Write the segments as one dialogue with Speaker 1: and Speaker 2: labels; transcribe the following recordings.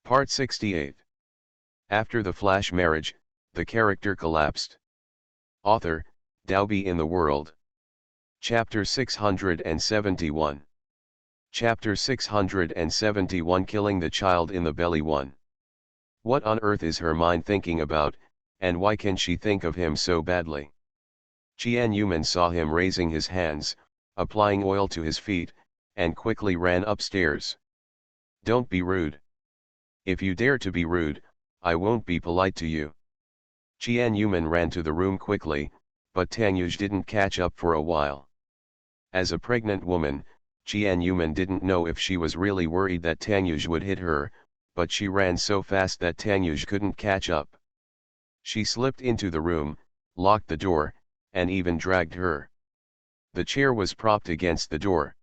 Speaker 1: Part 68. After the flash marriage, the character collapsed. Author, Dalby in the World. Chapter 671. Chapter 671 Killing the Child in the Belly 1. What on earth is her mind thinking about, and why can she think of him so badly? Tianyuman saw him raising his hands, applying oil to his feet, and quickly ran upstairs. Don't be rude. If you dare to be rude, I won't be polite to you. Tianyuman ran to the room quickly, but Tanyuj didn't catch up for a while. As a pregnant woman, Tianyuman didn't know if she was really worried that Tanyuj would hit her, but she ran so fast that Tanyuj couldn't catch up. She slipped into the room, locked the door, and even dragged her. The chair was propped against the door.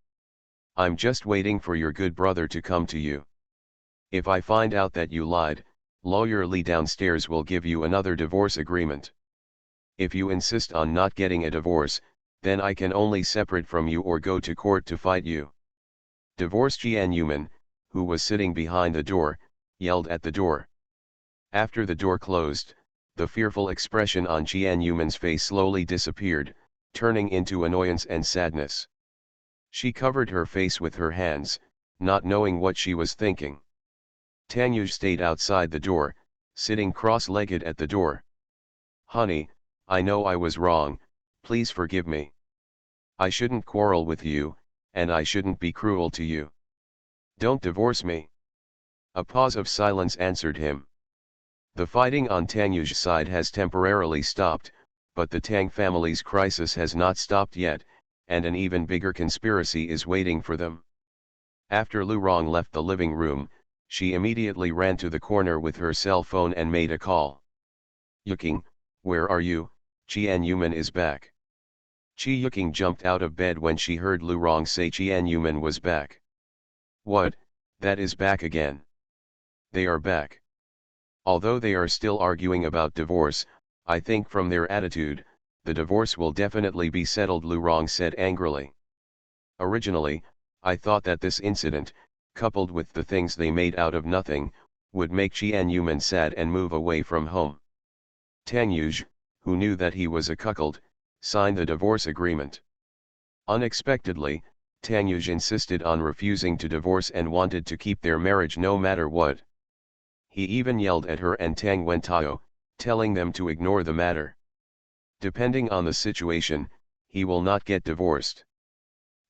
Speaker 1: I'm just waiting for your good brother to come to you. If I find out that you lied, Lawyer Lee downstairs will give you another divorce agreement. If you insist on not getting a divorce, then I can only separate from you or go to court to fight you. Divorce Tianyuman, who was sitting behind the door, yelled at the door. After the door closed, the fearful expression on Tianyuman's face slowly disappeared, turning into annoyance and sadness. She covered her face with her hands, not knowing what she was thinking. Tanyuj stayed outside the door, sitting cross-legged at the door. Honey, I know I was wrong, please forgive me. I shouldn't quarrel with you, and I shouldn't be cruel to you. Don't divorce me. A pause of silence answered him. The fighting on Tanyuj's side has temporarily stopped, but the Tang family's crisis has not stopped yet, and an even bigger conspiracy is waiting for them. After Lu Rong left the living room, she immediately ran to the corner with her cell phone and made a call. Yuking, where are you? Tianyuman is back. Chi Yuking jumped out of bed when she heard Lu Rong say Tianyuman was back. What, that is back again? They are back. Although they are still arguing about divorce, I think from their attitude, the divorce will definitely be settled, Lu Rong said angrily. Originally, I thought that this incident, coupled with the things they made out of nothing, would make Tianyuman sad and move away from home. Tanyuj, who knew that he was a cuckold, signed the divorce agreement. Unexpectedly, Tanyuj insisted on refusing to divorce and wanted to keep their marriage no matter what. He even yelled at her and Tang Wentao, telling them to ignore the matter. Depending on the situation, he will not get divorced.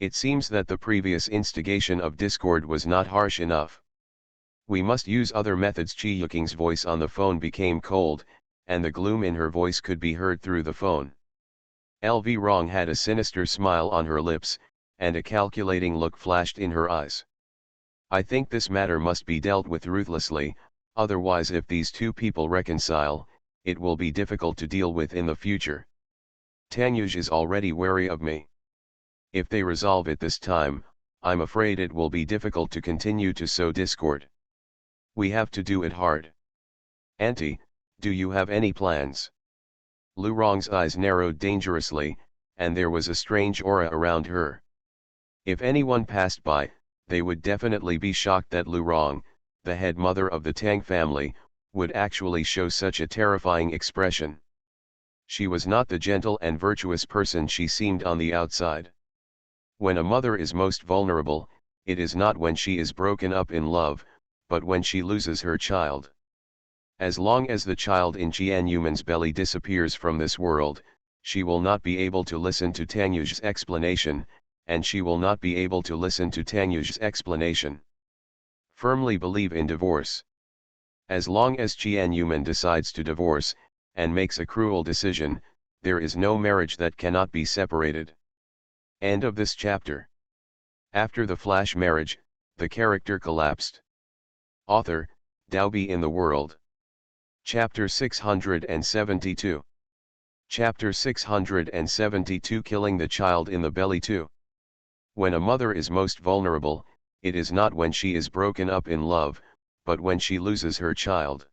Speaker 1: It seems that the previous instigation of discord was not harsh enough. We must use other methods. Chi Yuking's voice on the phone became cold, and the gloom in her voice could be heard through the phone. LV Rong had a sinister smile on her lips, and a calculating look flashed in her eyes. I think this matter must be dealt with ruthlessly, otherwise if these two people reconcile, it will be difficult to deal with in the future. Tanyuj is already wary of me. If they resolve it this time, I'm afraid it will be difficult to continue to sow discord. We have to do it hard. Auntie, do you have any plans? Lu Rong's eyes narrowed dangerously, and there was a strange aura around her. If anyone passed by, they would definitely be shocked that Lu Rong, the head mother of the Tang family, would actually show such a terrifying expression. She was not the gentle and virtuous person she seemed on the outside. When a mother is most vulnerable, it is not when she is broken up in love, but when she loses her child. As long as the child in Tianyuman's belly disappears from this world, she will not be able to listen to Tanyuj's explanation, and she will not be able to listen to Tanyuj's explanation. Firmly believe in divorce. As long as Tianyuman decides to divorce and makes a cruel decision, there is no marriage that cannot be separated. End of this chapter. After the flash marriage, the character collapsed. Author, Dalby in the World. Chapter 672. Chapter 673 Killing the Child in the Belly 2. When a mother is most vulnerable, it is not when she is broken up in love, but when she loses her child.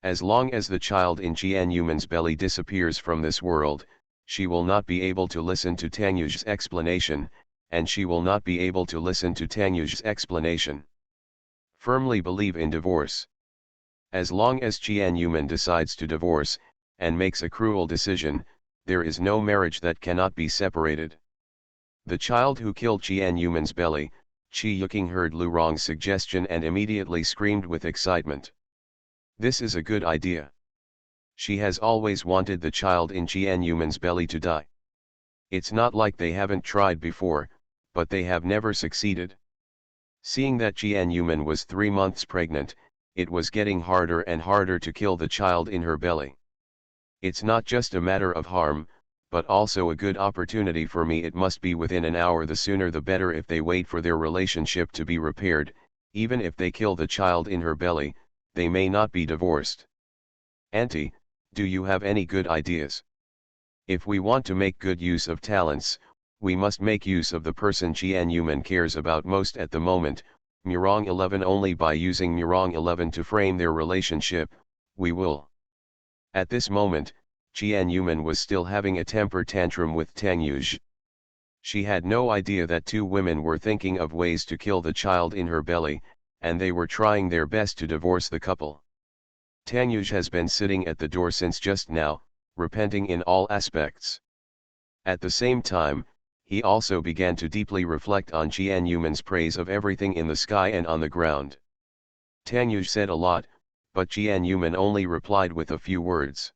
Speaker 1: As long as the child in Tianyuman's belly disappears from this world, she will not be able to listen to Tanyuj's explanation, and she will not be able to listen to Tanyuj's explanation. Firmly believe in divorce. As long as Tianyuman decides to divorce, and makes a cruel decision, there is no marriage that cannot be separated. End of this chapter. After the flash marriage, the character collapsed. Author, Dalby in the World. Chapter 672. Chapter 672 Killing the Child in the Belly 2. When a mother is most vulnerable, it is not when she is broken up in love, but when she loses her child. As long as the child in Tianyuman's belly disappears from this world, she will not be able to listen to Tanyuj's explanation, and she will not be able to listen to Tanyuj's explanation. firmly believe in divorce. As long as Tianyuman decides to divorce, and makes a cruel decision, there is no marriage that cannot be separated. The child who killed Tianyuman's belly, Chi Yuking heard Lu Rong's suggestion and immediately screamed with excitement. This is a good idea. She has always wanted the child in Tianyuman's belly to die. It's not like they haven't tried before, but they have never succeeded. Seeing that Tianyuman was 3 months pregnant, it was getting harder and harder to kill the child in her belly. It's not just a matter of harm, but also a good opportunity for me. It must be within an hour, the sooner the better. If they wait for their relationship to be repaired, even if they kill the child in her belly, they may not be divorced. Auntie, do you have any good ideas? If we want to make good use of talents, we must make use of the person Tianyuman cares about most at the moment, Murong 11. Only by using Murong 11 to frame their relationship, we will. At this moment, Tianyuman was still having a temper tantrum with Tang Yuj. She had no idea that two women were thinking of ways to kill the child in her belly, and they were trying their best to divorce the couple. Tang Yuj has been sitting at the door since just now, repenting in all aspects. At the same time, he also began to deeply reflect on Tianyuman's praise of everything in the sky and on the ground. Tang Yuj said a lot, but Tianyuman only replied with a few words.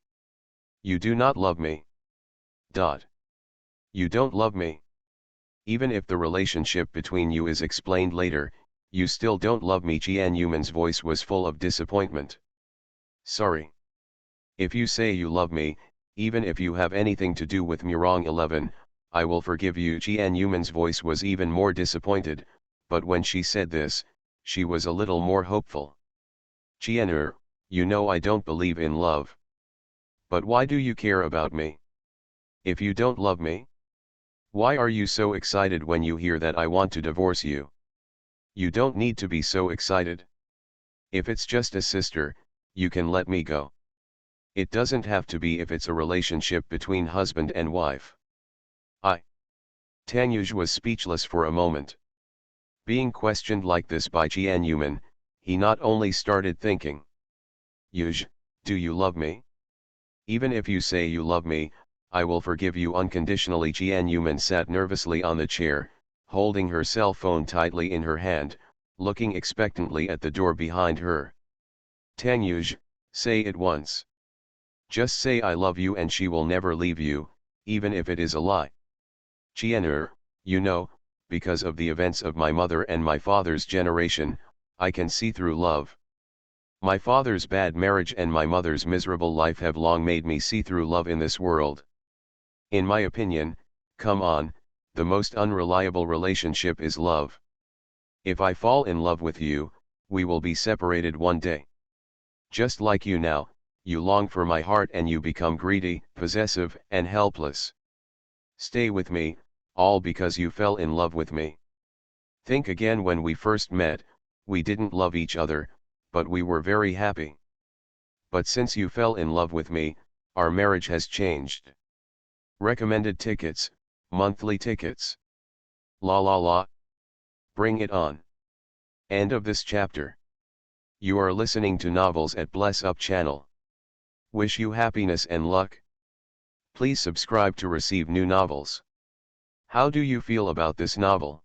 Speaker 1: You do not love me. You don't love me. Even if the relationship between you is explained later, you still don't love me. Tianyuman's voice was full of disappointment. Sorry. If you say you love me, even if you have anything to do with Murong 11, I will forgive you. Tianyuman's voice was even more disappointed, but when she said this, she was a little more hopeful. Tian'er, you know I don't believe in love. But why do you care about me? If you don't love me, why are you so excited when you hear that I want to divorce you? You don't need to be so excited. If it's just a sister, you can let me go. It doesn't have to be if it's a relationship between husband and wife. Tang Yuj was speechless for a moment. Being questioned like this by Tianyuman, he not only started thinking. Yuj, do you love me? Even if you say you love me, I will forgive you unconditionally. Tianyuman sat nervously on the chair, holding her cell phone tightly in her hand, looking expectantly at the door behind her. Tang Yuj, say it once. Just say I love you and she will never leave you, even if it is a lie. Tian'er, you know, because of the events of my mother and my father's generation, I can see through love. My father's bad marriage and my mother's miserable life have long made me see through love in this world. In my opinion, come on, the most unreliable relationship is love. If I fall in love with you, we will be separated one day. Just like you now, you long for my heart and you become greedy, possessive, and helpless. Stay with me, all because you fell in love with me. Think again, when we first met, we didn't love each other, but we were very happy. But since you fell in love with me, our marriage has changed. Recommended tickets, monthly tickets. La la la. Bring it on. End of this chapter. You are listening to Novels at Bless Up channel. Wish you happiness and luck. Please subscribe to receive new novels. How do you feel about this novel?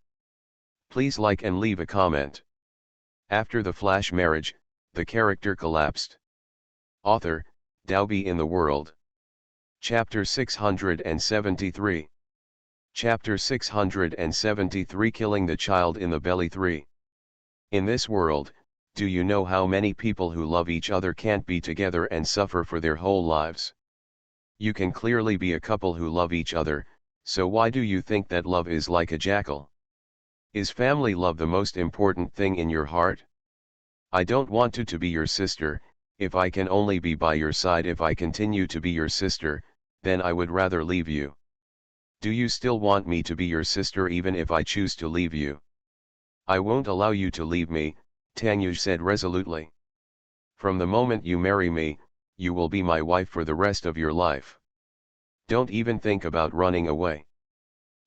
Speaker 1: Please like and leave a comment. After the flash marriage, the character collapsed. Author, Daobi in the World. Chapter 673. Chapter 673, Killing the Child in the Belly 3. In this world, do you know how many people who love each other can't be together and suffer for their whole lives? You can clearly be a couple who love each other, so why do you think that love is like a jackal? Is family love the most important thing in your heart? I don't want to be your sister. If I can only be by your side, if I continue to be your sister, then I would rather leave you. Do you still want me to be your sister even if I choose to leave you? I won't allow you to leave me, Tang Yuj said resolutely. From the moment you marry me, you will be my wife for the rest of your life. Don't even think about running away.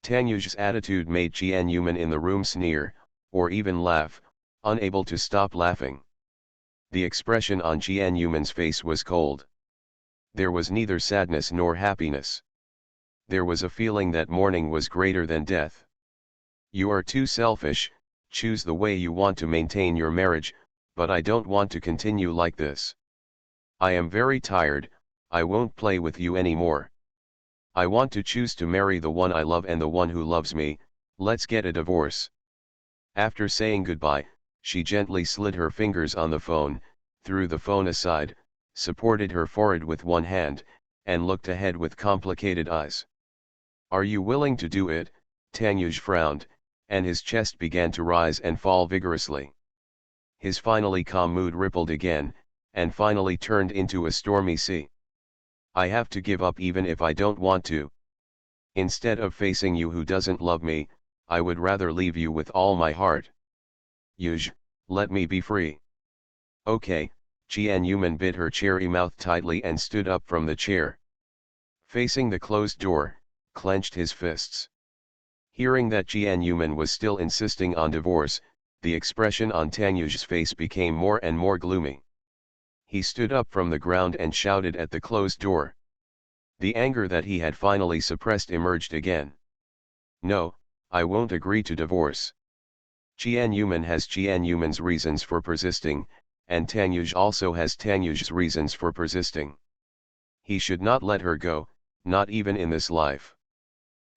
Speaker 1: Tang Yuj's attitude made Tianyuman in the room sneer, or even laugh, unable to stop laughing. The expression on Jian Yuman's face was cold. There was neither sadness nor happiness. There was a feeling that mourning was greater than death. You are too selfish, choose the way you want to maintain your marriage, but I don't want to continue like this. I am very tired, I won't play with you anymore. I want to choose to marry the one I love and the one who loves me, let's get a divorce. After saying goodbye, she gently slid her fingers on the phone, threw the phone aside, supported her forehead with one hand, and looked ahead with complicated eyes. Are you willing to do it? Tanyuj frowned, and his chest began to rise and fall vigorously. His finally calm mood rippled again, and finally turned into a stormy sea. I have to give up even if I don't want to. Instead of facing you who doesn't love me, I would rather leave you with all my heart. Yuj, let me be free. Okay, Jian Yuman bit her cherry mouth tightly and stood up from the chair. Facing the closed door, clenched his fists. Hearing that Jian Yuman was still insisting on divorce, the expression on Tanyuj's face became more and more gloomy. He stood up from the ground and shouted at the closed door. The anger that he had finally suppressed emerged again. No, I won't agree to divorce. Jian Yuman has Jian Yuman's reasons for persisting, and Tanyuj also has Tanyuj's reasons for persisting. He should not let her go, not even in this life.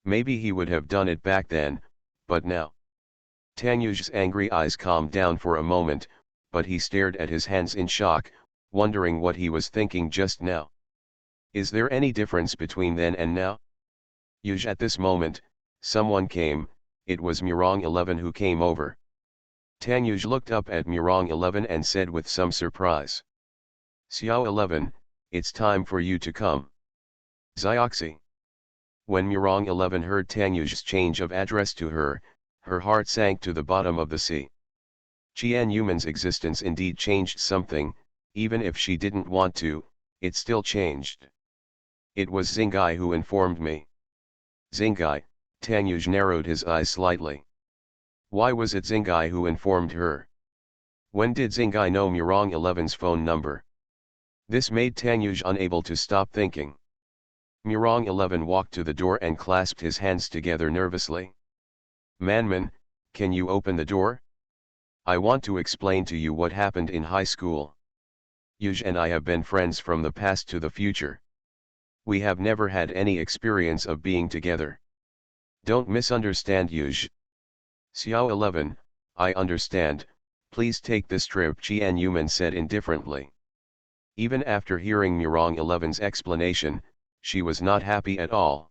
Speaker 1: Maybe he would have done it back then, but now. Tanyuj's angry eyes calmed down for a moment, but he stared at his hands in shock, wondering what he was thinking just now. Is there any difference between then and now? Yuj, at this moment, someone came, it was Murong 11 who came over. Tanyuj looked up at Murong 11 and said with some surprise. Xiao 11, it's time for you to come. Xioxi. When Murong 11 heard Tanyuj's change of address to her, her heart sank to the bottom of the sea. Jian Yuman's existence indeed changed something, even if she didn't want to, it still changed. It was Xingai who informed me. Xingai, Tanyuj narrowed his eyes slightly. Why was it Xingai who informed her? When did Xingai know Murong 11's phone number? This made Tanyuj unable to stop thinking. Murong 11 walked to the door and clasped his hands together nervously. Manman, can you open the door? I want to explain to you what happened in high school. Yuj and I have been friends from the past to the future. We have never had any experience of being together. Don't misunderstand Yuj. Xiao 11, I understand, please take this trip, Jian Yuman said indifferently. Even after hearing Murong 11's explanation, she was not happy at all.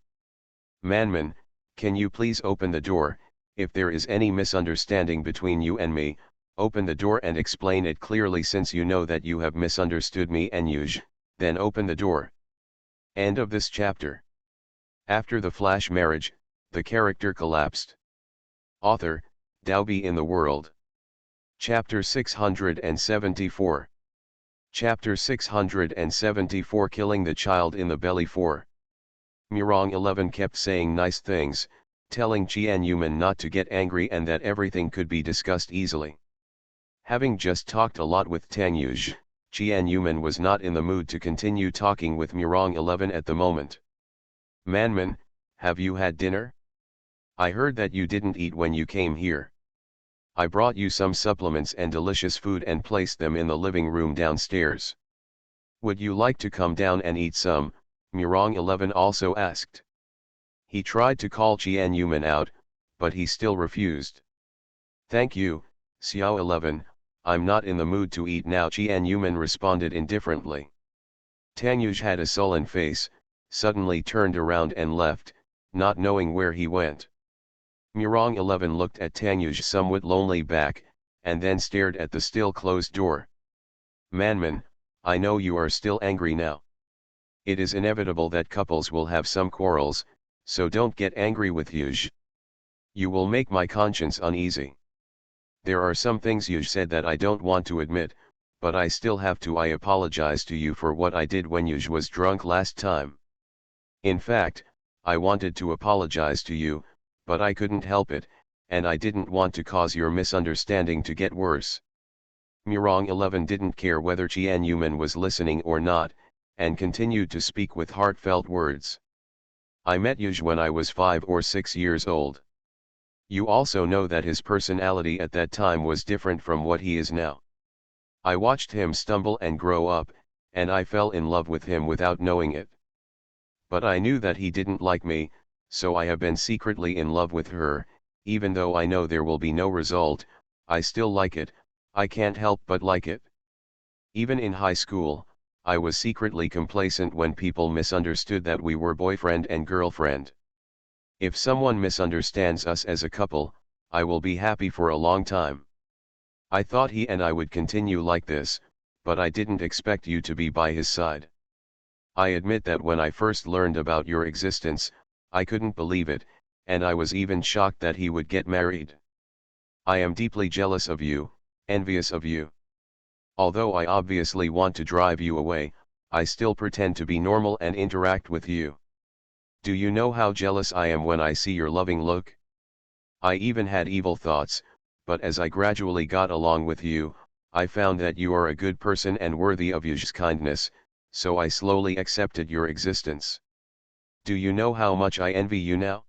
Speaker 1: Manman, can you please open the door? If there is any misunderstanding between you and me, open the door and explain it clearly, since you know that you have misunderstood me and Yuj, then open the door. End of this chapter. After the flash marriage, the character collapsed. Author, Daobi in the World. Chapter 674. Chapter 674, Killing the Child in the Belly 4. Murong 11 kept saying nice things, telling Jian Yuman not to get angry and that everything could be discussed easily. Having just talked a lot with Tanyuj, Jian Yuman was not in the mood to continue talking with Murong 11 at the moment. Manman, have you had dinner? I heard that you didn't eat when you came here. I brought you some supplements and delicious food and placed them in the living room downstairs. Would you like to come down and eat some? Murong 11 also asked. He tried to call Jian Yuman out, but he still refused. Thank you, Xiao 11, I'm not in the mood to eat now, Jian Yuman responded indifferently. Tanyuj had a sullen face, suddenly turned around and left, not knowing where he went. Murong 11 looked at Tanyuj's somewhat lonely back, and then stared at the still closed door. Manman, I know you are still angry now. It is inevitable that couples will have some quarrels, so don't get angry with Yuj. You will make my conscience uneasy. There are some things Yuj said that I don't want to admit, but I still have to. I apologize to you for what I did when Yuj was drunk last time. In fact, I wanted to apologize to you, but I couldn't help it, and I didn't want to cause your misunderstanding to get worse. Murong 11 didn't care whether Tianyuman was listening or not, and continued to speak with heartfelt words. I met Yuj when I was 5 or 6 years old. You also know that his personality at that time was different from what he is now. I watched him stumble and grow up, and I fell in love with him without knowing it. But I knew that he didn't like me, so I have been secretly in love with her. Even though I know there will be no result, I still like it. I can't help but like it. Even in high school, I was secretly complacent when people misunderstood that we were boyfriend and girlfriend. If someone misunderstands us as a couple, I will be happy for a long time. I thought he and I would continue like this, but I didn't expect you to be by his side. I admit that when I first learned about your existence, I couldn't believe it, and I was even shocked that he would get married. I am deeply jealous of you, envious of you. Although I obviously want to drive you away, I still pretend to be normal and interact with you. Do you know how jealous I am when I see your loving look? I even had evil thoughts, but as I gradually got along with you, I found that you are a good person and worthy of Yuj's kindness, so I slowly accepted your existence. Do you know how much I envy you now?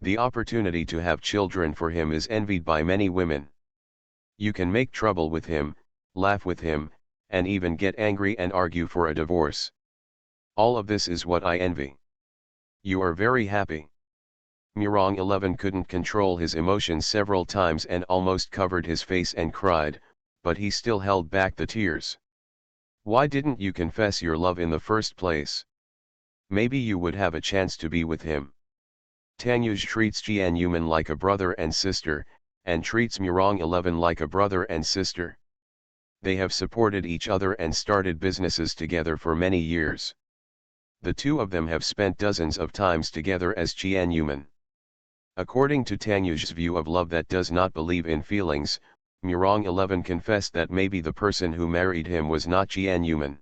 Speaker 1: The opportunity to have children for him is envied by many women. You can make trouble with him, laugh with him, and even get angry and argue for a divorce. All of this is what I envy. You are very happy. Murong 11 couldn't control his emotions several times and almost covered his face and cried, but he still held back the tears. Why didn't you confess your love in the first place? Maybe you would have a chance to be with him. Tangyuj treats Tianyuman like a brother and sister, and treats Murong 11 like a brother and sister. They have supported each other and started businesses together for many years. The two of them have spent dozens of times together as Tianyuman. According to Tangyuj's view of love that does not believe in feelings, Murong 11 confessed that maybe the person who married him was not Tianyuman.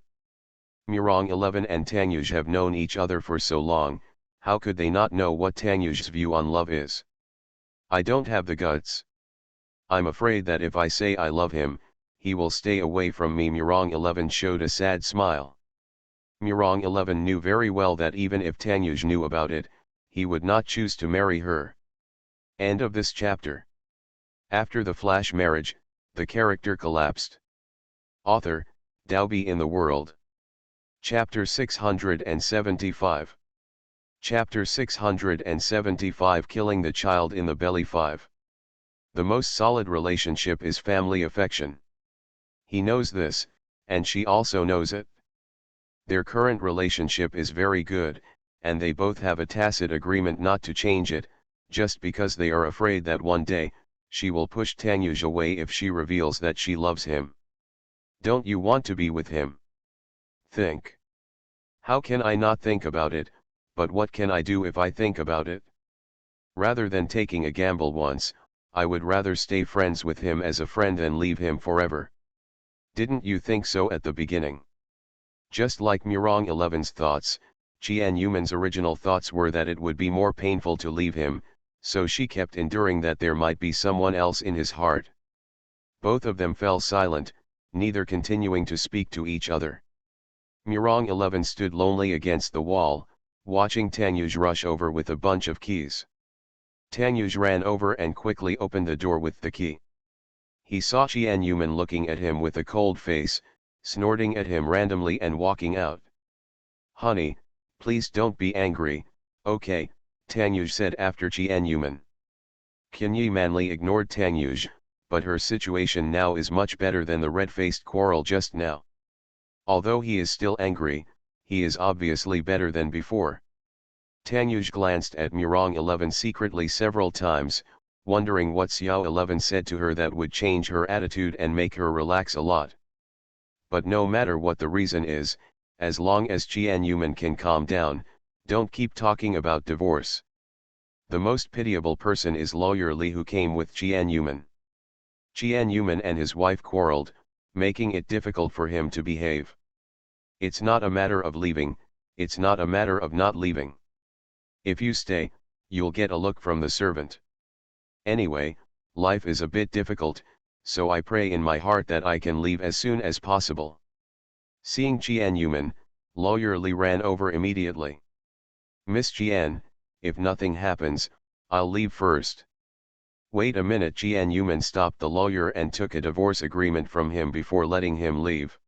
Speaker 1: Murong 11 and Tangyuj have known each other for so long, how could they not know what Tangyuj's view on love is? I don't have the guts. I'm afraid that if I say I love him, he will stay away from me. Murong 11 showed a sad smile. Murong 11 knew very well that even if Tangyuj knew about it, he would not choose to marry her. End of this chapter. After the flash marriage, the character collapsed. Author, Daobi in the World. Chapter 675. Chapter 675 Killing the Child in the Belly 5. The most solid relationship is family affection. He knows this, and she also knows it. Their current relationship is very good, and they both have a tacit agreement not to change it, just because they are afraid that one day, she will push Tangyuj away if she reveals that she loves him. Don't you want to be with him? Think. How can I not think about it, but what can I do if I think about it? Rather than taking a gamble once, I would rather stay friends with him as a friend than leave him forever. Didn't you think so at the beginning? Just like Murong 11's thoughts, Tianyuman's original thoughts were that it would be more painful to leave him, so she kept enduring that there might be someone else in his heart. Both of them fell silent, neither continuing to speak to each other. Murong 11 stood lonely against the wall, watching Tangyuj rush over with a bunch of keys. Tangyuj ran over and quickly opened the door with the key. He saw Tianyuman looking at him with a cold face, snorting at him randomly and walking out. Honey, please don't be angry, okay, Tangyuj said after Tianyuman. Tianyuman ignored Tangyuj, but her situation now is much better than the red-faced quarrel just now. Although he is still angry, he is obviously better than before. Tangyuj glanced at Murong 11 secretly several times, wondering what Xiao 11 said to her that would change her attitude and make her relax a lot. But no matter what the reason is, as long as Tianyuman can calm down, don't keep talking about divorce. The most pitiable person is Lawyer Li, who came with Tianyuman. Tianyuman and his wife quarreled, making it difficult for him to behave. It's not a matter of leaving, it's not a matter of not leaving. If you stay, you'll get a look from the servant. Anyway, life is a bit difficult, so I pray in my heart that I can leave as soon as possible. Seeing Jian Lawyer Li ran over immediately. Miss Jian, if nothing happens, I'll leave first. Wait a minute. Jian stopped the lawyer and took a divorce agreement from him before letting him leave.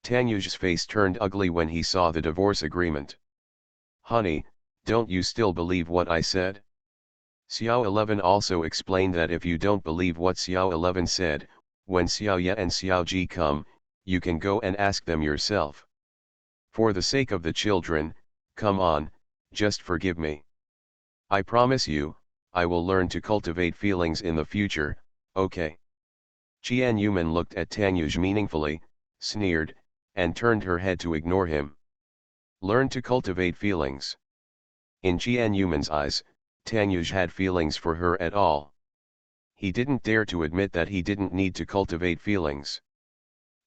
Speaker 1: Tang Yu's face turned ugly when he saw the divorce agreement. Honey, don't you still believe what I said? Xiao 11 also explained that if you don't believe what Xiao 11 said, when Xiao Ye and Xiao Ji come, you can go and ask them yourself. For the sake of the children, come on, just forgive me. I promise you, I will learn to cultivate feelings in the future, okay? Jian Yuman looked at Tang Yuj meaningfully, sneered, and turned her head to ignore him. Learn to cultivate feelings. In Jian Yuman's eyes, Tang Yuj had feelings for her at all. He didn't dare to admit that he didn't need to cultivate feelings.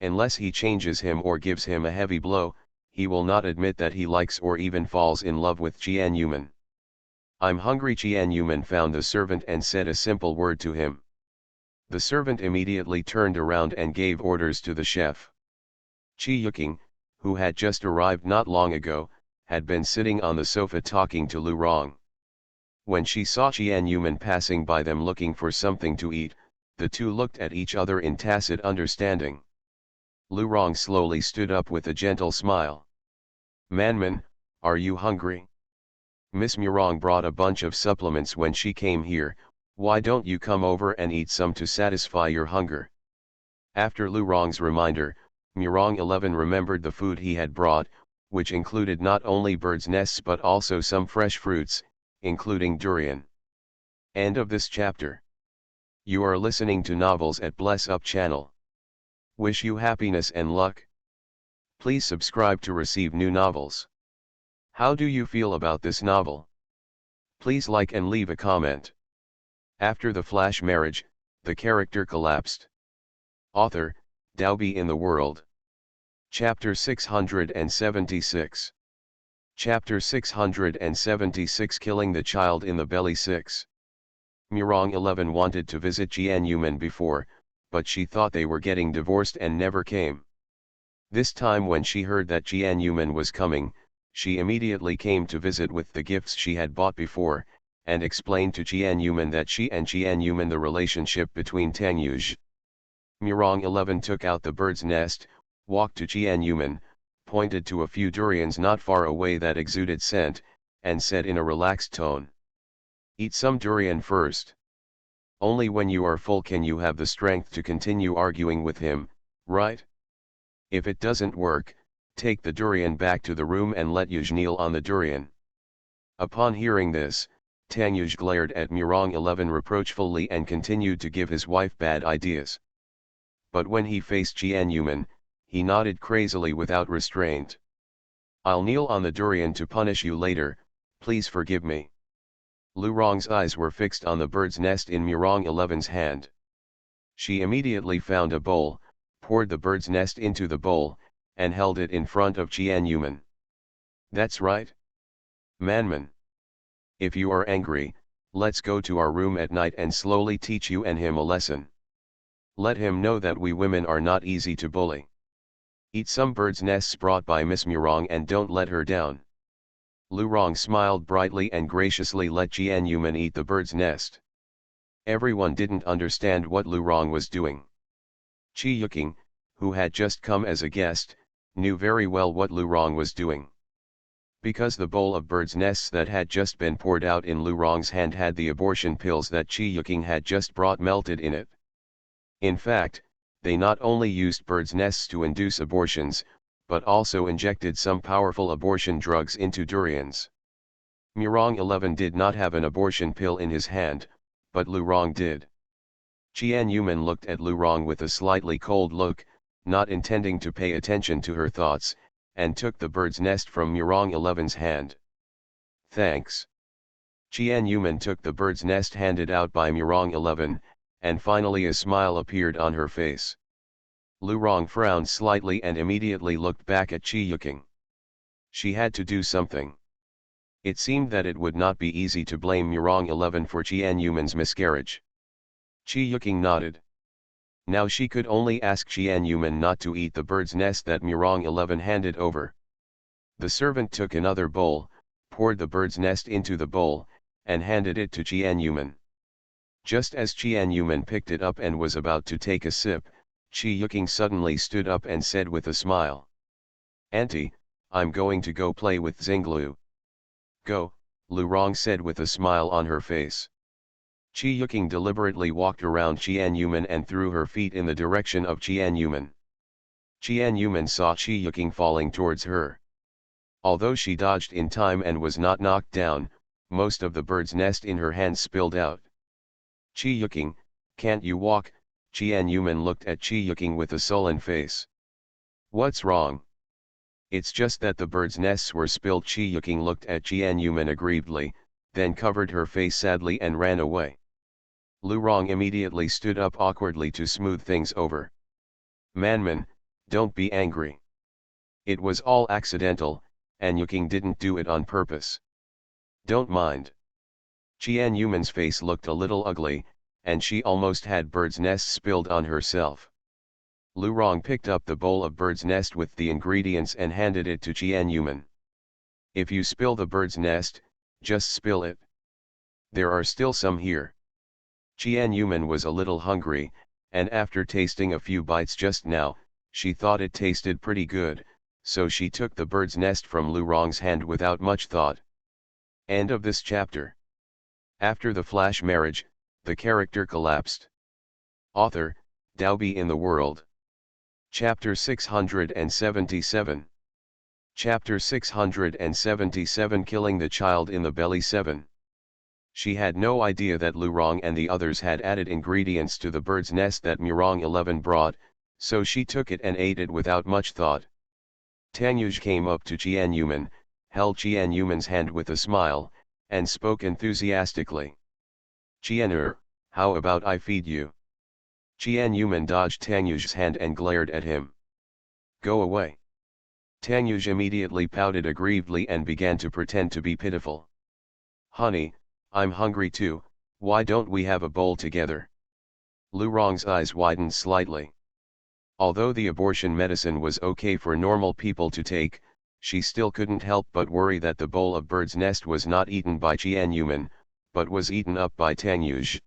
Speaker 1: Unless he changes him or gives him a heavy blow, he will not admit that he likes or even falls in love with Jian Yuman. I'm hungry. Jian Yuman found the servant and said a simple word to him. The servant immediately turned around and gave orders to the chef. Qi Yuking, who had just arrived not long ago, had been sitting on the sofa talking to Lu Rong. When she saw Jian Yuman passing by them looking for something to eat, the two looked at each other in tacit understanding. Lu Rong slowly stood up with a gentle smile. Manman, are you hungry? Miss Murong brought a bunch of supplements when she came here, why don't you come over and eat some to satisfy your hunger? After Lu Rong's reminder, Murong 11 remembered the food he had brought, which included not only birds' nests but also some fresh fruits, including durian. End of this chapter. You are listening to Novels at Bless Up channel. Wish you happiness and luck. Please subscribe to receive new novels. How do you feel about this novel? Please like and leave a comment. After the flash marriage, the character collapsed. Author, Daobi in the World. Chapter 676. Chapter 676 Killing the Child in the Belly 6. Murong 11 wanted to visit Jian Yuman before, but she thought they were getting divorced and never came. This time when she heard that Jian Yuman was coming, she immediately came to visit with the gifts she had bought before, and explained to Jian Yuman that she and Jian Yuman the relationship between Tang Yuj. Murong 11 took out the bird's nest, walked to Jian Yuman, pointed to a few durians not far away that exuded scent, and said in a relaxed tone. Eat some durian first. Only when you are full can you have the strength to continue arguing with him, right? If it doesn't work, take the durian back to the room and let Yuj kneel on the durian. Upon hearing this, Tang Yuj glared at Murong 11 reproachfully and continued to give his wife bad ideas. But when he faced Jian Yuman, he nodded crazily without restraint. I'll kneel on the durian to punish you later, please forgive me. Lu Rong's eyes were fixed on the bird's nest in Murong 11's hand. She immediately found a bowl, poured the bird's nest into the bowl, and held it in front of Jian Yuman. That's right. Manman. If you are angry, let's go to our room at night and slowly teach you and him a lesson. Let him know that we women are not easy to bully. Eat some bird's nests brought by Miss Murong and don't let her down. Lu Rong smiled brightly and graciously let Jian Yuman eat the bird's nest. Everyone didn't understand what Lu Rong was doing. Qi Yuking, who had just come as a guest, knew very well what Lu Rong was doing. Because the bowl of bird's nests that had just been poured out in Lu Rong's hand had the abortion pills that Qi Yuking had just brought melted in it. In fact, they not only used bird's nests to induce abortions, but also injected some powerful abortion drugs into durians. Murong 11 did not have an abortion pill in his hand, but Lu Rong did. Jian Yuman looked at Lu Rong with a slightly cold look, not intending to pay attention to her thoughts, and took the bird's nest from Murong 11's hand. Thanks. Jian Yuman took the bird's nest handed out by Murong 11, and finally a smile appeared on her face. Lu Rong frowned slightly and immediately looked back at Qi Yuking. She had to do something. It seemed that it would not be easy to blame Murong 11 for Qian Yuman's miscarriage. Qi Yuking nodded. Now she could only ask Qian Yuman not to eat the bird's nest that Murong 11 handed over. The servant took another bowl, poured the bird's nest into the bowl, and handed it to Qian Yuman. Just as Qian Yuman picked it up and was about to take a sip, Qi Yuking suddenly stood up and said with a smile, "Auntie, I'm going to go play with Xinglu." "Go," Lu Rong said with a smile on her face. Qi Yuking deliberately walked around Qian Yuman and threw her feet in the direction of Qian Yuman. Qian Yuman saw Qi Yuking falling towards her. Although she dodged in time and was not knocked down, most of the bird's nest in her hand spilled out. "Qi Yuking, can't you walk?" Qian Yuman looked at Qi Yuking with a sullen face. "What's wrong?" "It's just that the bird's nests were spilled." Qi Yuking looked at Qian Yuman aggrievedly, then covered her face sadly and ran away. Lu Rong immediately stood up awkwardly to smooth things over. "Manman, don't be angry. It was all accidental, and Yuking didn't do it on purpose. Don't mind." Qian Yuman's face looked a little ugly, and she almost had bird's nest spilled on herself. Lu Rong picked up the bowl of bird's nest with the ingredients and handed it to Qian Yuman. "If you spill the bird's nest, just spill it. There are still some here." Qian Yuman was a little hungry, and after tasting a few bites just now, she thought it tasted pretty good, so she took the bird's nest from Lu Rong's hand without much thought. End of this chapter. After the flash marriage, the character collapsed. Author, Daobi in the World. Chapter 677. Chapter 677 Killing the Child in the Belly 7. She had no idea that Lu Rong and the others had added ingredients to the bird's nest that Murong 11 brought, so she took it and ate it without much thought. Tang Yuj came up to Qian Yuman, held Qian Yuman's hand with a smile, and spoke enthusiastically. "Qian, how about I feed you?" Qian Yuman dodged Tang Yuj's hand and glared at him. "Go away." Tang Yuj immediately pouted aggrievedly and began to pretend to be pitiful. "Honey, I'm hungry too, why don't we have a bowl together?" Lu Rong's eyes widened slightly. Although the abortion medicine was okay for normal people to take, she still couldn't help but worry that the bowl of bird's nest was not eaten by Qian Yuman, but was eaten up by Tang Yuj.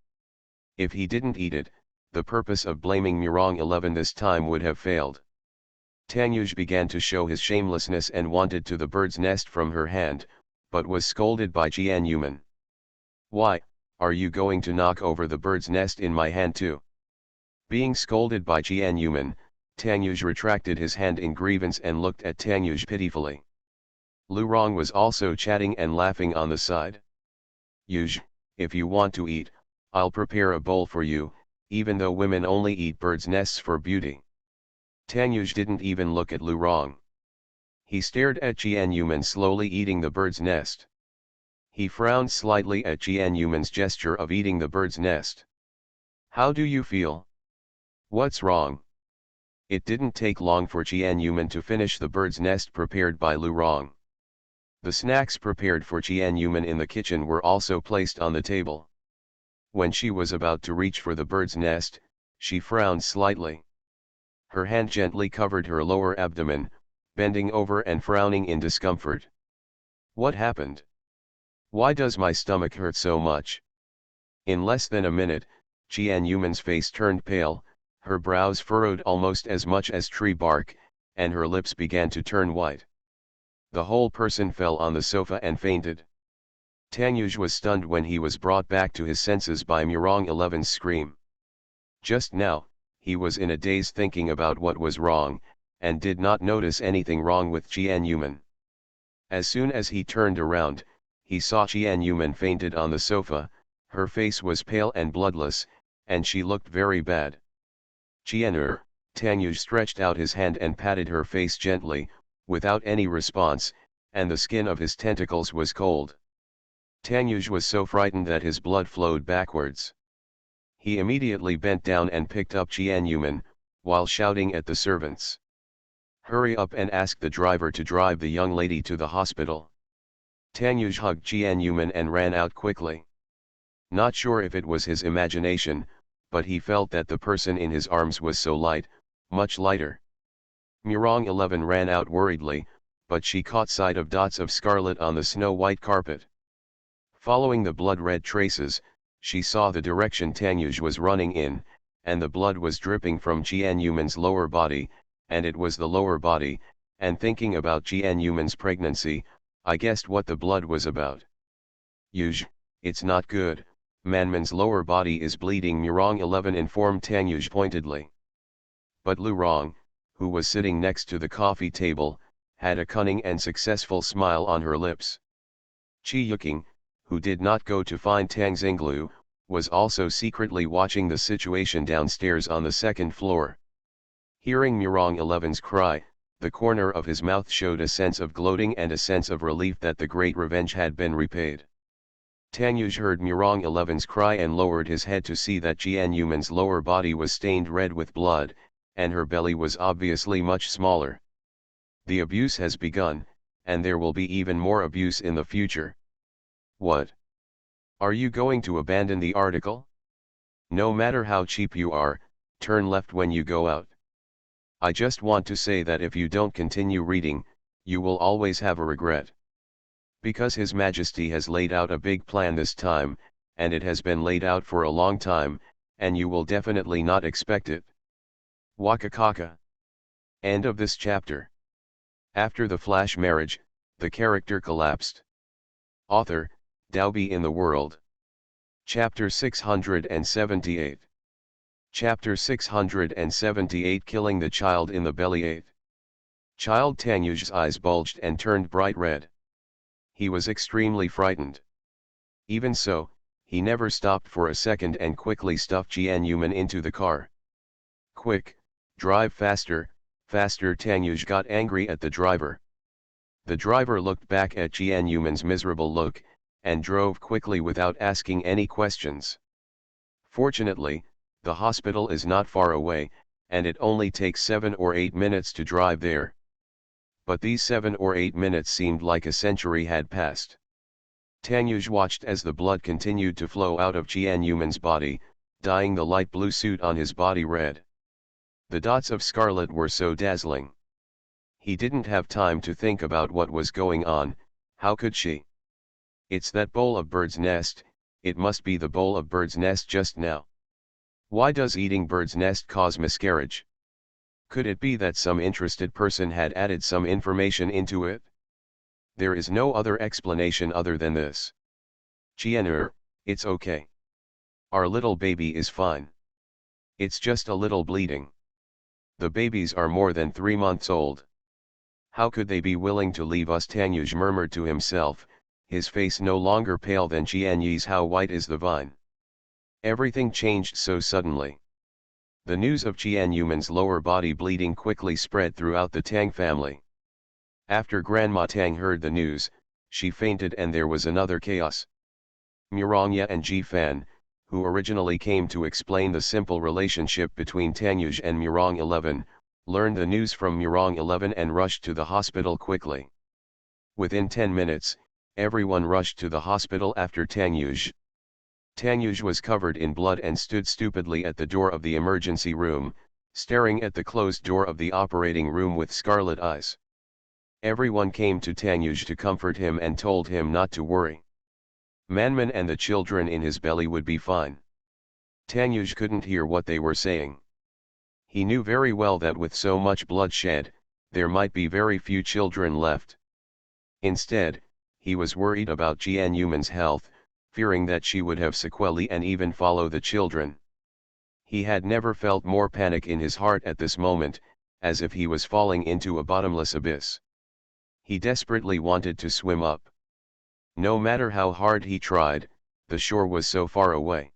Speaker 1: If he didn't eat it, the purpose of blaming Murong 11 this time would have failed. Tang Yuj began to show his shamelessness and wanted to the bird's nest from her hand, but was scolded by Qian Yuman. "Why, are you going to knock over the bird's nest in my hand too?" Being scolded by Qian Yuman, Tang Yuj retracted his hand in grievance and looked at Tang Yuj pitifully. Lu Rong was also chatting and laughing on the side. "Yuj, if you want to eat, I'll prepare a bowl for you, even though women only eat birds' nests for beauty." Tang Yuj didn't even look at Lu Rong. He stared at Qian Yuman slowly eating the bird's nest. He frowned slightly at Qian Yuman's gesture of eating the bird's nest. "How do you feel? What's wrong?" It didn't take long for Qian Yuman to finish the bird's nest prepared by Lu Rong. The snacks prepared for Qian Yuman in the kitchen were also placed on the table. When she was about to reach for the bird's nest, she frowned slightly. Her hand gently covered her lower abdomen, bending over and frowning in discomfort. "What happened? Why does my stomach hurt so much?" In less than a minute, Qian Yuman's face turned pale, her brows furrowed almost as much as tree bark, and her lips began to turn white. The whole person fell on the sofa and fainted. Tang Yuj was stunned when he was brought back to his senses by Murong 11's scream. Just now, he was in a daze thinking about what was wrong, and did not notice anything wrong with Qian Yuman. As soon as he turned around, he saw Qian Yuman fainted on the sofa, her face was pale and bloodless, and she looked very bad. "Qian, Tang Yuj stretched out his hand and patted her face gently, without any response, and the skin of his tentacles was cold. Tang Yuj was so frightened that his blood flowed backwards. He immediately bent down and picked up Qian Yuman, while shouting at the servants. "Hurry up and ask the driver to drive the young lady to the hospital." Tanyuj hugged Jianyuman and ran out quickly. Not sure if it was his imagination, but he felt that the person in his arms was so light, much lighter. Murong 11 ran out worriedly, but she caught sight of dots of scarlet on the snow-white carpet. Following the blood-red traces, she saw the direction Tanyuj was running in, and the blood was dripping from Jianyuman's lower body, and it was the lower body, and thinking about Jianyuman's pregnancy, I guessed what the blood was about. Yuj, it's not good, Manman's lower body is bleeding, Murong 11 informed Tanyuj pointedly. But Lu Rong, who was sitting next to the coffee table, had a cunning and successful smile on her lips. Chi Yuking, who did not go to find Tang Xinglu, was also secretly watching the situation downstairs on the second floor. Hearing Murong 11's cry, the corner of his mouth showed a sense of gloating and a sense of relief that the great revenge had been repaid. Tanyuj heard Murong 11's cry and lowered his head to see that Jianyuman's lower body was stained red with blood, and her belly was obviously much smaller. The abuse has begun, and there will be even more abuse in the future. What? Are you going to abandon the article? No matter how cheap you are, turn left when you go out. I just want to say that if you don't continue reading, you will always have a regret. Because His Majesty has laid out a big plan this time, and it has been laid out for a long time, and you will definitely not expect it. Wakakaka. End of this chapter. After the flash marriage, the character collapsed. Author, Daobi in the World. Chapter 678. Chapter 678 Killing the Child in the Belly 8. Child Tanyuj's eyes bulged and turned bright red. He was extremely frightened. Even so, he never stopped for a second and quickly stuffed Jianyuman into the car. Quick, drive faster, faster, Tanyuj got angry at the driver. The driver looked back at Jianyuman's miserable look, and drove quickly without asking any questions. Fortunately, the hospital is not far away, and it only takes 7 or 8 minutes to drive there. But these 7 or 8 minutes seemed like a century had passed. Tanyuj watched as the blood continued to flow out of Jianyuman's body, dyeing the light blue suit on his body red. The dots of scarlet were so dazzling. He didn't have time to think about what was going on. How could she? It's that bowl of bird's nest, it must be the bowl of bird's nest just now. Why does eating bird's nest cause miscarriage? Could it be that some interested person had added some information into it? There is no other explanation other than this. Jian'er, it's okay. Our little baby is fine. It's just a little bleeding. The babies are more than 3 months old. How could they be willing to leave us? Tanyuj murmured to himself, his face no longer pale than Jianyi's. How white is the vine? Everything changed so suddenly. The news of Jianyuman's lower body bleeding quickly spread throughout the Tang family. After Grandma Tang heard the news, she fainted and there was another chaos. Murongya and Ji Fan, who originally came to explain the simple relationship between Tanyuj and Murong 11, learned the news from Murong 11 and rushed to the hospital quickly. Within 10 minutes, everyone rushed to the hospital after Tanyuj. Tanyuj was covered in blood and stood stupidly at the door of the emergency room, staring at the closed door of the operating room with scarlet eyes. Everyone came to Tanyuj to comfort him and told him not to worry. Manman and the children in his belly would be fine. Tanyuj couldn't hear what they were saying. He knew very well that with so much bloodshed, there might be very few children left. Instead, he was worried about Jianyuman's health, fearing that she would have sequelae and even follow the children. He had never felt more panic in his heart at this moment, as if he was falling into a bottomless abyss. He desperately wanted to swim up. No matter how hard he tried, the shore was so far away.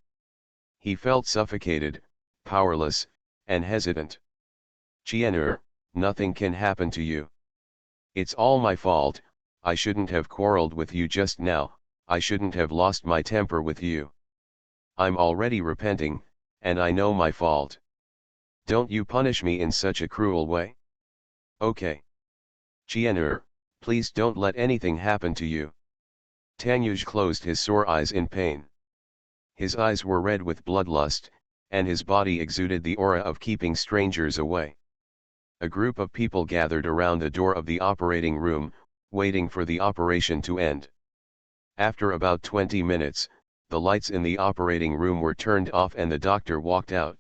Speaker 1: He felt suffocated, powerless, and hesitant. Jian'er, nothing can happen to you. It's all my fault. I shouldn't have quarreled with you just now, I shouldn't have lost my temper with you. I'm already repenting, and I know my fault. Don't you punish me in such a cruel way. Okay. Jian'er, please don't let anything happen to you. Tanyuj closed his sore eyes in pain. His eyes were red with bloodlust, and his body exuded the aura of keeping strangers away. A group of people gathered around the door of the operating room, waiting for the operation to end. After about 20 minutes, the lights in the operating room were turned off and the doctor walked out.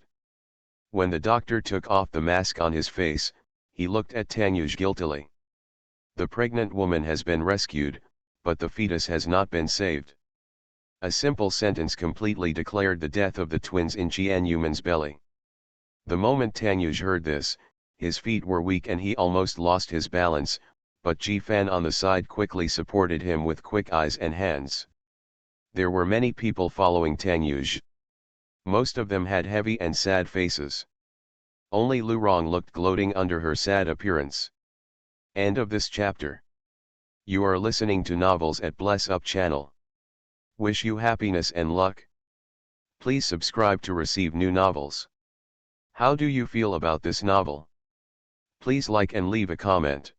Speaker 1: When the doctor took off the mask on his face, he looked at Tanyuj guiltily. The pregnant woman has been rescued, but the fetus has not been saved. A simple sentence completely declared the death of the twins in Jianyuman's belly. The moment Tanyuj heard this, his feet were weak and he almost lost his balance, but Ji-fan on the side quickly supported him with quick eyes and hands. There were many people following Tanyuj. Most of them had heavy and sad faces. Only Lurong looked gloating under her sad appearance. End of this chapter. You are listening to Novels at Bless Up channel. Wish you happiness and luck. Please subscribe to receive new novels. How do you feel about this novel? Please like and leave a comment.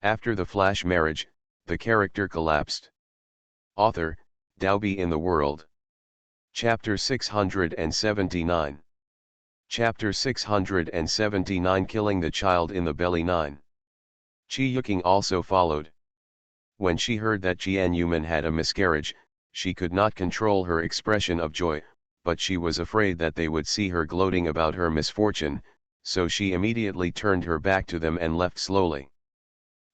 Speaker 1: After the flash marriage, the character collapsed. Author, Daobi in the World. Chapter 679. Chapter 679 Killing the Child in the Belly 9. Chi Yuking also followed. When she heard that Jianyuman had a miscarriage, she could not control her expression of joy, but she was afraid that they would see her gloating about her misfortune, so she immediately turned her back to them and left slowly.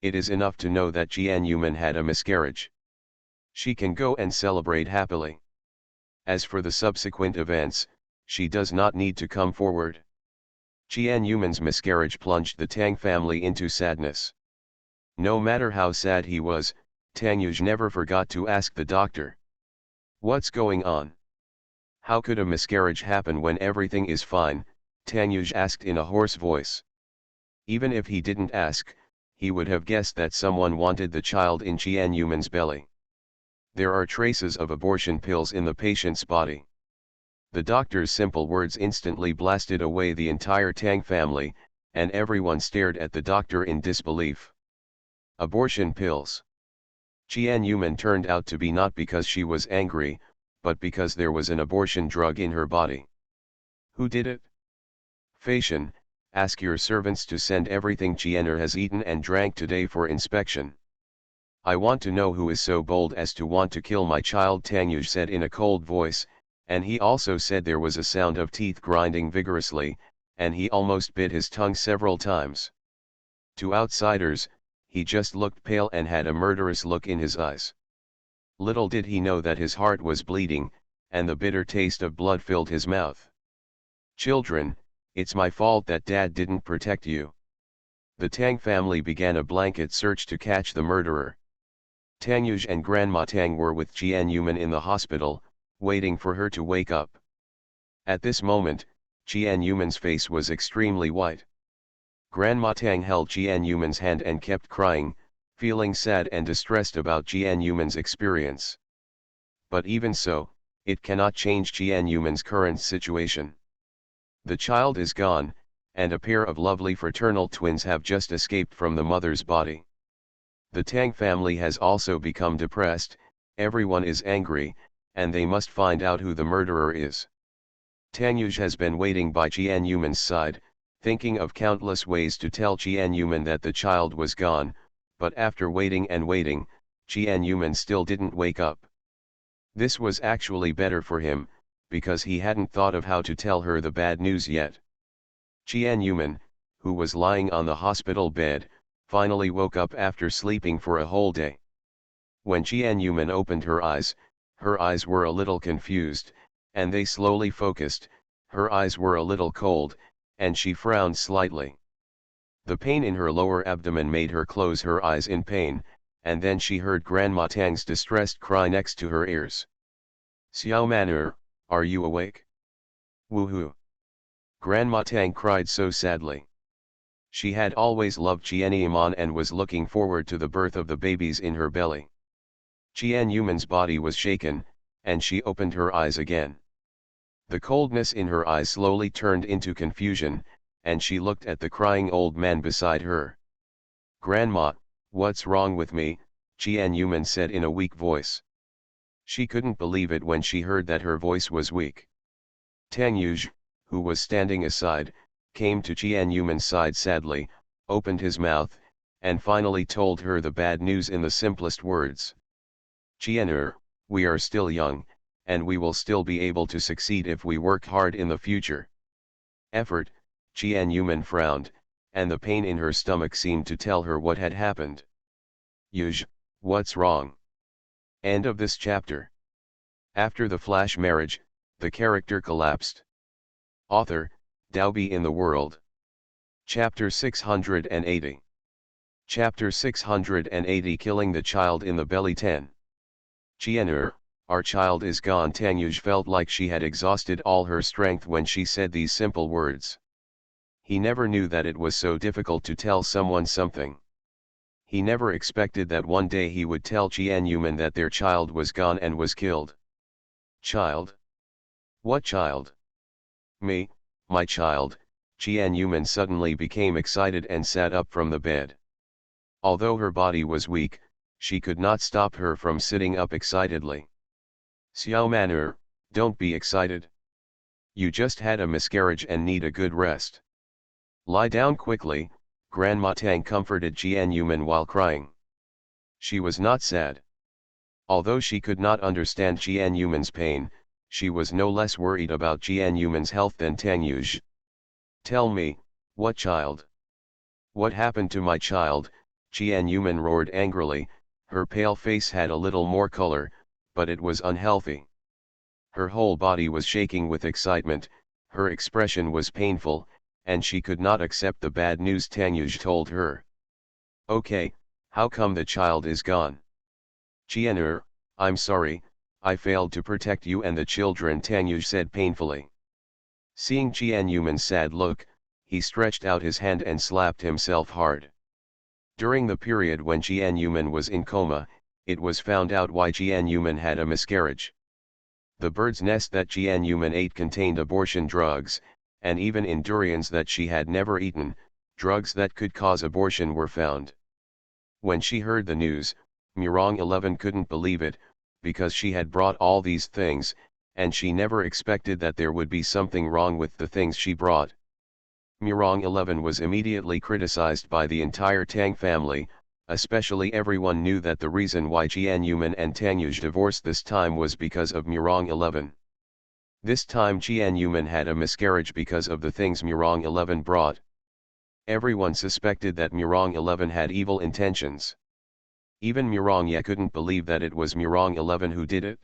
Speaker 1: It is enough to know that Jianyuman had a miscarriage. She can go and celebrate happily. As for the subsequent events, she does not need to come forward. Jianyuman's miscarriage plunged the Tang family into sadness. No matter how sad he was, Tanyuj never forgot to ask the doctor, "What's going on? How could a miscarriage happen when everything is fine?" Tanyuj asked in a hoarse voice. Even if he didn't ask, he would have guessed that someone wanted the child in Jianyuman's belly. There are traces of abortion pills in the patient's body. The doctor's simple words instantly blasted away the entire Tang family, and everyone stared at the doctor in disbelief. Abortion pills. Jianyuman turned out to be not because she was angry, but because there was an abortion drug in her body. Who did it? Faishan, ask your servants to send everything Jianer has eaten and drank today for inspection. I want to know who is so bold as to want to kill my child, Tanyuj said in a cold voice, and he also said there was a sound of teeth grinding vigorously, and he almost bit his tongue several times. To outsiders, he just looked pale and had a murderous look in his eyes. Little did he know that his heart was bleeding, and the bitter taste of blood filled his mouth. Children, it's my fault that Dad didn't protect you. The Tang family began a blanket search to catch the murderer. Tanyuj and Grandma Tang were with Jianyuman in the hospital, waiting for her to wake up. At this moment, Jianyuman's face was extremely white. Grandma Tang held Jianyuman's hand and kept crying, feeling sad and distressed about Jianyuman's experience. But even so, it cannot change Jianyuman's current situation. The child is gone, and a pair of lovely fraternal twins have just escaped from the mother's body. The Tang family has also become depressed, everyone is angry, and they must find out who the murderer is. Tanyuj has been waiting by Jianyuman's side, thinking of countless ways to tell Jianyuman that the child was gone, but after waiting and waiting, Jianyuman still didn't wake up. This was actually better for him, because he hadn't thought of how to tell her the bad news yet. Jianyuman, who was lying on the hospital bed, finally woke up after sleeping for a whole day. When Jianyuman opened her eyes were a little confused, and they slowly focused, her eyes were a little cold, and she frowned slightly. The pain in her lower abdomen made her close her eyes in pain, and then she heard Grandma Tang's distressed cry next to her ears. "Xiao Man'er, are you awake?" "Woohoo!" Grandma Tang cried so sadly. She had always loved Jianyuman and was looking forward to the birth of the babies in her belly. Jianyuman's body was shaken, and she opened her eyes again. The coldness in her eyes slowly turned into confusion, and she looked at the crying old man beside her. "Grandma, what's wrong with me?" Yuman said in a weak voice. She couldn't believe it when she heard that her voice was weak. Tang Yuj, who was standing aside, came to Yuman's side sadly, opened his mouth, and finally told her the bad news in the simplest words. Qian'er, we are still young, and we will still be able to succeed if we work hard in the future. Effort, Yuman frowned, and the pain in her stomach seemed to tell her what had happened. Yuj, what's wrong? End of this chapter. After the flash marriage, the character collapsed. Author, Daobi in the World. Chapter 680. Chapter 680 Killing the Child in the Belly 10. Qian'er, our child is gone. Tang Yuj felt like she had exhausted all her strength when she said these simple words. He never knew that it was so difficult to tell someone something. He never expected that one day he would tell Yuman that their child was gone and was killed. Child? What child? Me, my child. Yuman suddenly became excited and sat up from the bed. Although her body was weak, she could not stop her from sitting up excitedly. Xiaoman'er, don't be excited. You just had a miscarriage and need a good rest. Lie down quickly, Grandma Tang comforted Yuman while crying. She was not sad. Although she could not understand Yuman's pain, she was no less worried about Yuman's health than Tang Yuj. Tell me, what child? What happened to my child? Yuman roared angrily. Her pale face had a little more color, but it was unhealthy. Her whole body was shaking with excitement, her expression was painful, and she could not accept the bad news Tang Yuj told her. Okay, how come the child is gone? Qian'er, I'm sorry, I failed to protect you and the children, Tang Yuj said painfully. Seeing Yuman's sad look, he stretched out his hand and slapped himself hard. During the period when Yuman was in coma, it was found out why Yuman had a miscarriage. The bird's nest that Yuman ate contained abortion drugs, and even in durians that she had never eaten, drugs that could cause abortion were found. When she heard the news, Murong 11 couldn't believe it, because she had brought all these things, and she never expected that there would be something wrong with the things she brought. Murong 11 was immediately criticized by the entire Tang family, especially everyone knew that the reason why Yuman and Tang Yuj divorced this time was because of Murong 11. This time Yuman had a miscarriage because of the things Murong 11 brought. Everyone suspected that Murong 11 had evil intentions. Even Murong Ye couldn't believe that it was Murong 11 who did it.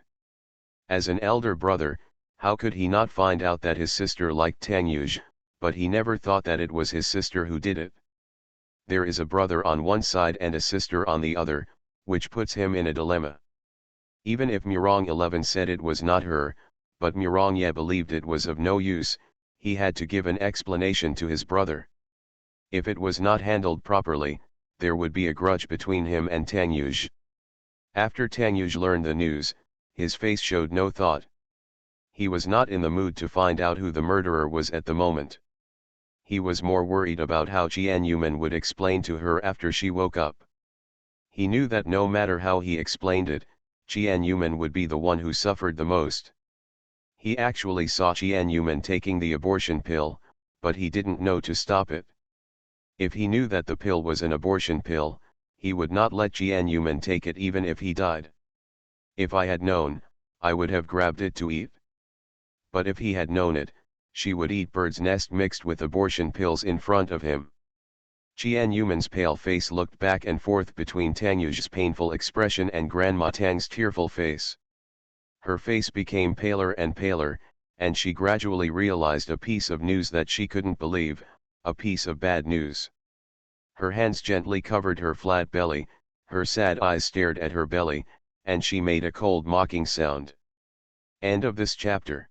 Speaker 1: As an elder brother, how could he not find out that his sister liked Tang Yuj, but he never thought that it was his sister who did it. There is a brother on one side and a sister on the other, which puts him in a dilemma. Even if Murong 11 said it was not her, but Murong Ye believed it was of no use, he had to give an explanation to his brother. If it was not handled properly, there would be a grudge between him and Tang Yuj. After Tang Yuj learned the news, his face showed no thought. He was not in the mood to find out who the murderer was at the moment. He was more worried about how Yuman would explain to her after she woke up. He knew that no matter how he explained it, Yuman would be the one who suffered the most. He actually saw Yuman taking the abortion pill, but he didn't know to stop it. If he knew that the pill was an abortion pill, he would not let Yuman take it even if he died. If I had known, I would have grabbed it to eat. But if he had known it, she would eat bird's nest mixed with abortion pills in front of him. Yuman's pale face looked back and forth between Tang Yuj's painful expression and Grandma Tang's tearful face. Her face became paler and paler, and she gradually realized a piece of news that she couldn't believe, a piece of bad news. Her hands gently covered her flat belly, her sad eyes stared at her belly, and she made a cold mocking sound. End of this chapter.